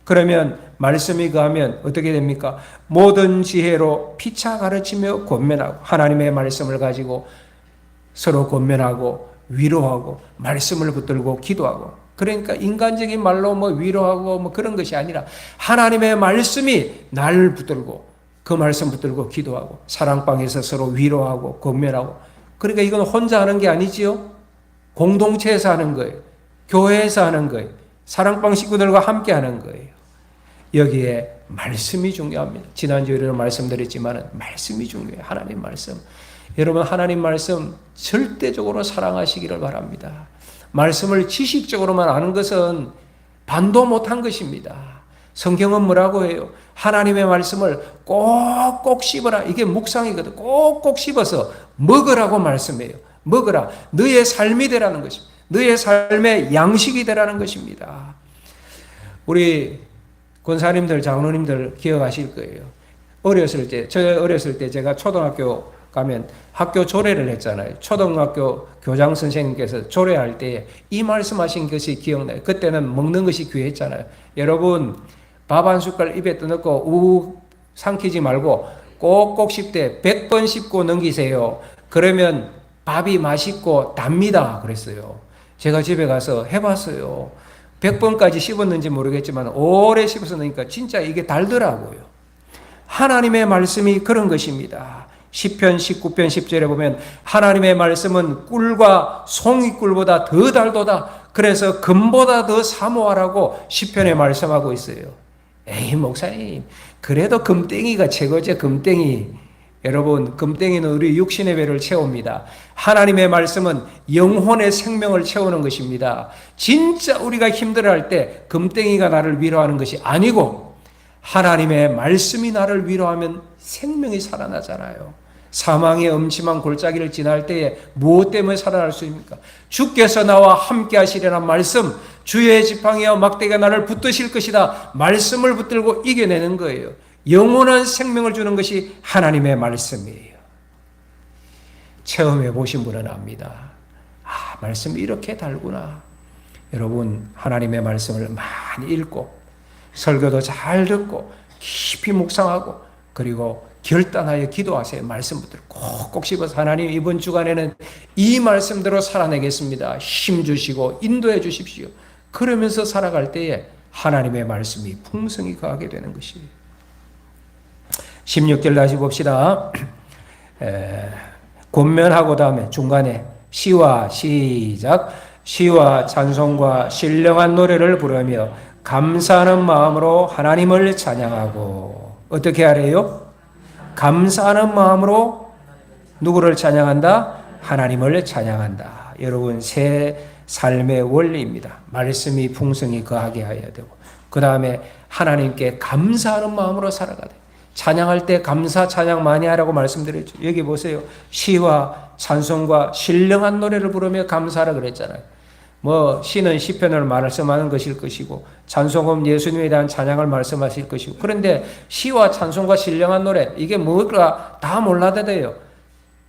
그러면 말씀이 거하면 어떻게 됩니까? 모든 지혜로 피차 가르치며 권면하고. 하나님의 말씀을 가지고 서로 권면하고 위로하고 말씀을 붙들고 기도하고. 그러니까 인간적인 말로 뭐 위로하고 뭐 그런 것이 아니라 하나님의 말씀이 나를 붙들고 그 말씀 붙들고 기도하고 사랑방에서 서로 위로하고 권면하고. 그러니까 이건 혼자 하는 게 아니지요. 공동체에서 하는 거예요. 교회에서 하는 거예요. 사랑방 식구들과 함께 하는 거예요. 여기에 말씀이 중요합니다. 지난주에 말씀드렸지만 말씀이 중요해요. 하나님 말씀. 여러분 하나님 말씀 절대적으로 사랑하시기를 바랍니다. 말씀을 지식적으로만 아는 것은 반도 못한 것입니다. 성경은 뭐라고 해요? 하나님의 말씀을 꼭꼭 씹어라. 이게 묵상이거든. 꼭꼭 씹어서 먹으라고 말씀해요. 먹으라. 너의 삶이 되라는 것입니다. 너의 삶의 양식이 되라는 것입니다. 우리 권사님들, 장로님들 기억하실 거예요. 저 어렸을 때 제가 초등학교 가면 학교 조례를 했잖아요. 초등학교 교장 선생님께서 조례할 때 이 말씀하신 것이 기억나요. 그때는 먹는 것이 귀했잖아요. 여러분 밥 한 숟갈 입에 떠넣고 우욱 삼키지 말고 꼭꼭 씹되 100번 씹고 넘기세요. 그러면 밥이 맛있고 답니다. 그랬어요. 제가 집에 가서 해봤어요. 100번까지 씹었는지 모르겠지만 오래 씹어서 넣으니까 진짜 이게 달더라고요. 하나님의 말씀이 그런 것입니다. 시편 19편 10절에 보면 하나님의 말씀은 꿀과 송이꿀보다 더 달도다. 그래서 금보다 더 사모하라고 시편에 말씀하고 있어요. 에이 목사님 그래도 금땡이가 최고죠. 금땡이. 여러분 금땡이는 우리 육신의 배를 채웁니다. 하나님의 말씀은 영혼의 생명을 채우는 것입니다. 진짜 우리가 힘들어할 때 금땡이가 나를 위로하는 것이 아니고 하나님의 말씀이 나를 위로하면 생명이 살아나잖아요. 사망의 음침한 골짜기를 지날 때에 무엇 때문에 살아날 수 있습니까? 주께서 나와 함께 하시려는 말씀, 주의 지팡이와 막대기가 나를 붙드실 것이다. 말씀을 붙들고 이겨내는 거예요. 영원한 생명을 주는 것이 하나님의 말씀이에요. 체험해 보신 분은 압니다. 아, 말씀이 이렇게 달구나. 여러분 하나님의 말씀을 많이 읽고 설교도 잘 듣고 깊이 묵상하고 그리고 결단하여 기도하세요. 말씀부터 꼭꼭 씹어서 하나님 이번 주간에는 이 말씀대로 살아내겠습니다. 힘 주시고 인도해 주십시오. 그러면서 살아갈 때에 하나님의 말씀이 풍성히 거하게 되는 것이에요. 16절 다시 봅시다. 권면하고 다음에 중간에 시와 시작. 시와 찬송과 신령한 노래를 부르며 감사하는 마음으로 하나님을 찬양하고. 어떻게 하래요? 감사하는 마음으로 누구를 찬양한다? 하나님을 찬양한다. 여러분 새 삶의 원리입니다. 말씀이 풍성히 거하게 하여야 되고 그 다음에 하나님께 감사하는 마음으로 살아가야 돼요. 찬양할 때 감사 찬양 많이 하라고 말씀드렸죠. 여기 보세요. 시와 찬송과 신령한 노래를 부르며 감사하라 그랬잖아요. 뭐 시는 시편을 말씀하는 것일 것이고 찬송은 예수님에 대한 찬양을 말씀하실 것이고 그런데 시와 찬송과 신령한 노래 이게 뭐가 다 몰라도 돼요.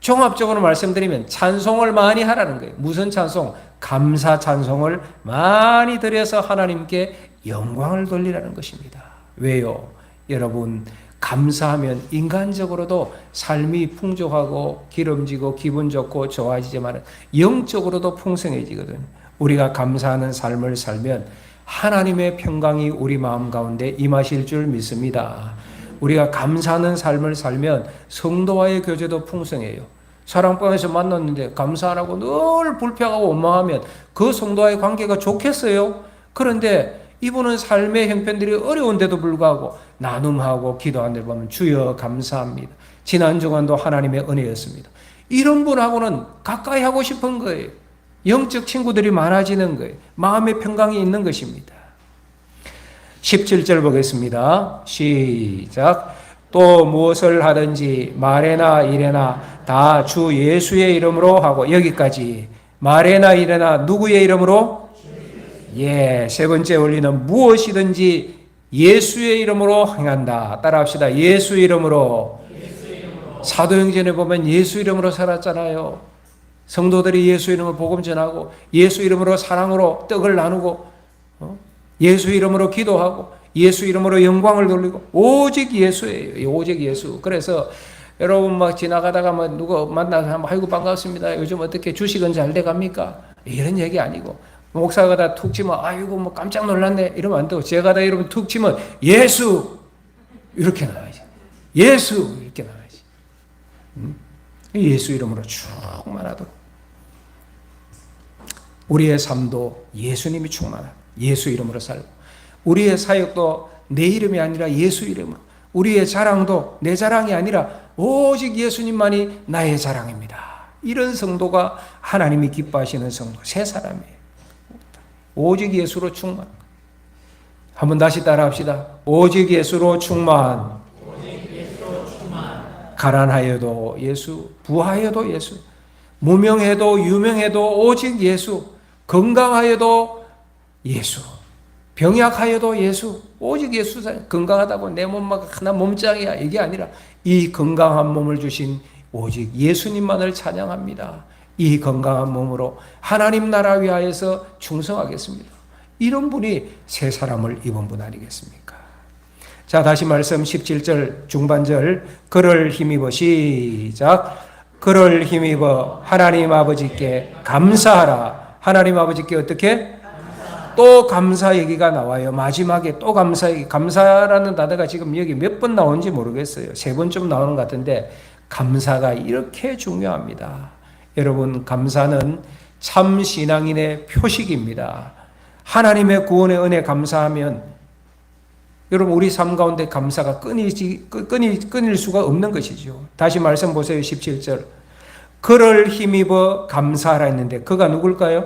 종합적으로 말씀드리면 찬송을 많이 하라는 거예요. 무슨 찬송? 감사 찬송을 많이 드려서 하나님께 영광을 돌리라는 것입니다. 왜요? 여러분 감사하면 인간적으로도 삶이 풍족하고 기름지고 기분 좋고 좋아지지만 영적으로도 풍성해지거든요. 우리가 감사하는 삶을 살면 하나님의 평강이 우리 마음 가운데 임하실 줄 믿습니다. 우리가 감사하는 삶을 살면 성도와의 교제도 풍성해요. 사랑방에서 만났는데 감사 안 하고 늘 불평하고 원망하면 그 성도와의 관계가 좋겠어요? 그런데 이분은 삶의 형편들이 어려운데도 불구하고 나눔하고 기도하는 데 보면 주여 감사합니다. 지난 주간도 하나님의 은혜였습니다. 이런 분하고는 가까이 하고 싶은 거예요. 영적 친구들이 많아지는 거예요. 마음의 평강이 있는 것입니다. 17절 보겠습니다. 시작. 또 무엇을 하든지 말에나 일에나 다 주 예수의 이름으로 하고, 여기까지. 말에나 일에나 누구의 이름으로? 예, 세 번째 원리는 무엇이든지 예수의 이름으로 행한다. 따라합시다. 예수 이름으로. 사도행전에 보면 예수 이름으로 살았잖아요. 성도들이 예수 이름으로 복음 전하고 예수 이름으로 사랑으로 떡을 나누고 예수 이름으로 기도하고 예수 이름으로 영광을 돌리고 오직 예수예요. 오직 예수. 그래서 여러분 막 지나가다가 뭐 누구 만나서 하면 아이고 반갑습니다. 요즘 어떻게 주식은 잘 돼갑니까? 이런 얘기 아니고 목사가 다 툭 치면 아이고 뭐 깜짝 놀랐네 이러면 안 되고 제가 다 이러면 툭 치면 예수 이렇게 나와야지. 예수 이렇게 나와야지. 예수 이름으로 충만하도록 우리의 삶도 예수님이 충만하고 예수 이름으로 살고 우리의 사역도 내 이름이 아니라 예수 이름으로 우리의 자랑도 내 자랑이 아니라 오직 예수님만이 나의 자랑입니다. 이런 성도가 하나님이 기뻐하시는 성도 새 사람이에요. 오직 예수로 충만. 한번 다시 따라합시다. 오직 예수로 충만. 가난하여도 예수, 부하여도 예수, 무명해도 유명해도 오직 예수, 건강하여도 예수, 병약하여도 예수, 오직 예수. 건강하다고 내 몸만 하나 몸짱이야 이게 아니라 이 건강한 몸을 주신 오직 예수님만을 찬양합니다. 이 건강한 몸으로 하나님 나라 위하여서 충성하겠습니다. 이런 분이 새 사람을 입은 분 아니겠습니까? 자, 다시 말씀 17절 중반절. 그를 힘입어. 시작. 그를 힘입어 하나님 아버지께 감사하라. 하나님 아버지께 어떻게? 또 감사 얘기가 나와요. 마지막에 또 감사 얘기. 감사라는 단어가 지금 여기 몇 번 나온지 모르겠어요. 3번쯤 나오는 것 같은데 감사가 이렇게 중요합니다. 여러분, 감사는 참 신앙인의 표식입니다. 하나님의 구원의 은혜 감사하면 여러분 우리 삶 가운데 감사가 끊일 수가 없는 것이죠. 다시 말씀 보세요. 17절. 그를 힘입어 감사하라 했는데 그가 누굴까요?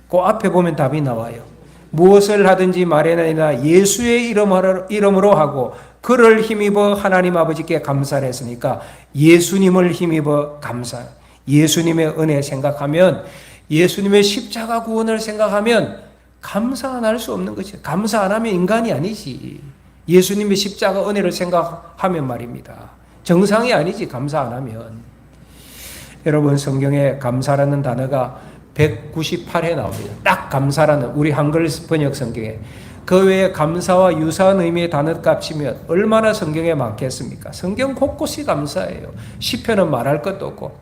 그 앞에 보면 답이 나와요. 무엇을 하든지 말에나 예수의 이름으로 하고 그를 힘입어 하나님 아버지께 감사를 했으니까 예수님을 힘입어 감사. 예수님의 은혜 생각하면 예수님의 십자가 구원을 생각하면 감사 안 할 수 없는 것이에요. 감사 안 하면 인간이 아니지. 예수님의 십자가 은혜를 생각하면 말입니다. 정상이 아니지 감사 안 하면. 여러분 성경에 감사라는 단어가 198회 나옵니다. 딱 감사라는 우리 한글 번역 성경에. 그 외에 감사와 유사한 의미의 단어 값이면 얼마나 성경에 많겠습니까? 성경 곳곳이 감사예요. 시편은 말할 것도 없고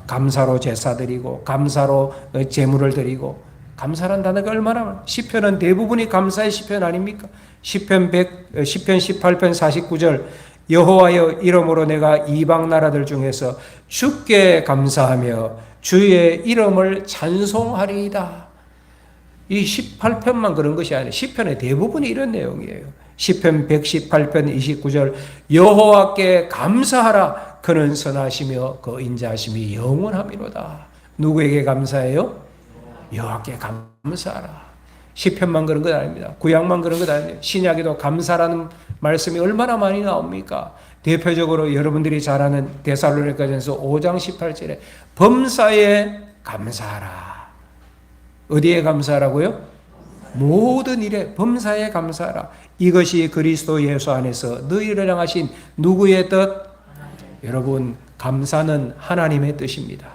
감사로 제사 드리고 감사로 제물을 드리고 감사란 단어가 얼마나 많아요. 시편은 대부분이 감사의 시편 아닙니까? 시편 18편 49절 여호와여 이름으로 내가 이방 나라들 중에서 주께 감사하며 주의 이름을 찬송하리이다. 이 18편만 그런 것이 아니라 시편의 대부분이 이런 내용이에요. 시편 118편 29절 여호와께 감사하라. 그는 선하시며 그 인자하심이 영원함이로다. 누구에게 감사해요? 여호와께 감사하라. 시편만 그런 것 아닙니다. 구약만 그런 것 아닙니다. 신약에도 감사라는 말씀이 얼마나 많이 나옵니까? 대표적으로 여러분들이 잘 아는 데살로니가전서 5장 18절에 범사에 감사하라. 어디에 감사하라고요? 모든 일에 범사에 감사하라. 이것이 그리스도 예수 안에서 너희를 향하신 누구의 뜻? 여러분, 감사는 하나님의 뜻입니다.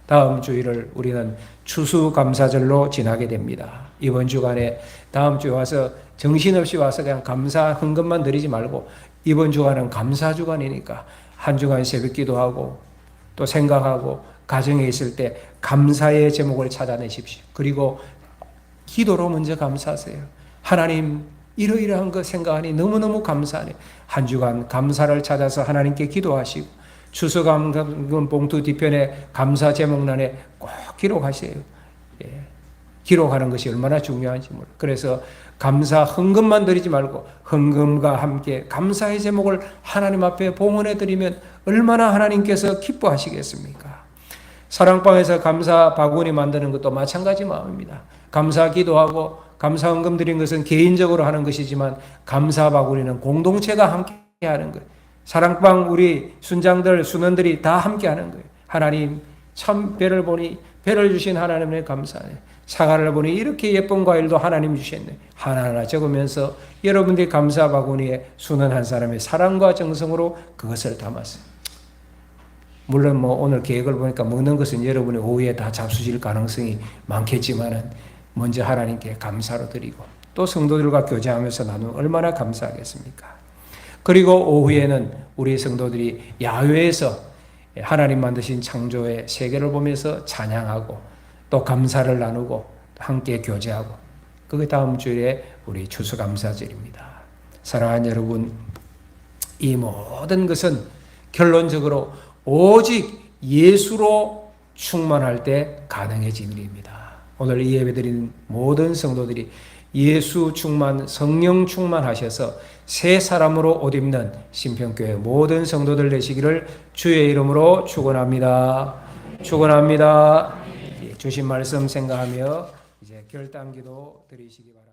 다음 주일을 우리는 추수감사절로 지나게 됩니다. 이번 주간에 다음 주에 와서 정신없이 와서 그냥 감사 헌금만 드리지 말고 이번 주간은 감사주간이니까 한 주간 새벽기도 하고 또 생각하고 가정에 있을 때 감사의 제목을 찾아내십시오. 그리고 기도로 먼저 감사하세요. 하나님 이러이러한 거 생각하니 너무너무 감사하네. 한 주간 감사를 찾아서 하나님께 기도하시고 추수감금 봉투 뒤편에 감사 제목란에 꼭 기록하세요. 예. 기록하는 것이 얼마나 중요한지 몰라. 그래서 감사 헌금만 드리지 말고 헌금과 함께 감사의 제목을 하나님 앞에 봉헌해 드리면 얼마나 하나님께서 기뻐하시겠습니까? 사랑방에서 감사 바구니 만드는 것도 마찬가지 마음입니다. 감사 기도하고 감사 헌금 드린 것은 개인적으로 하는 것이지만 감사 바구니는 공동체가 함께 하는 거예요. 사랑방 우리 순장들 순원들이 다 함께 하는 거예요. 하나님 참 배를 보니 배를 주신 하나님의 감사해. 사과를 보니 이렇게 예쁜 과일도 하나님 주셨네. 하나하나 적으면서 여러분들이 감사 바구니에 순원 한 사람의 사랑과 정성으로 그것을 담았어요. 물론 뭐 오늘 계획을 보니까 먹는 것은 여러분의 오후에 다 잡수질 가능성이 많겠지만은 먼저 하나님께 감사로 드리고 또 성도들과 교제하면서 나누면 얼마나 감사하겠습니까? 그리고 오후에는 우리 성도들이 야외에서 하나님 만드신 창조의 세계를 보면서 찬양하고 또 감사를 나누고 함께 교제하고 그게 다음 주일에 우리 추수감사절입니다. 사랑하는 여러분, 이 모든 것은 결론적으로 오직 예수로 충만할 때 가능해진 일입니다. 오늘 이 예배드린 모든 성도들이 예수 충만, 성령 충만하셔서 새 사람으로 옷 입는 신평교회 모든 성도들 되시기를 주의 이름으로 축원합니다. 축원합니다. 주신 말씀 생각하며 이제 결단기도 드리시기 바랍니다.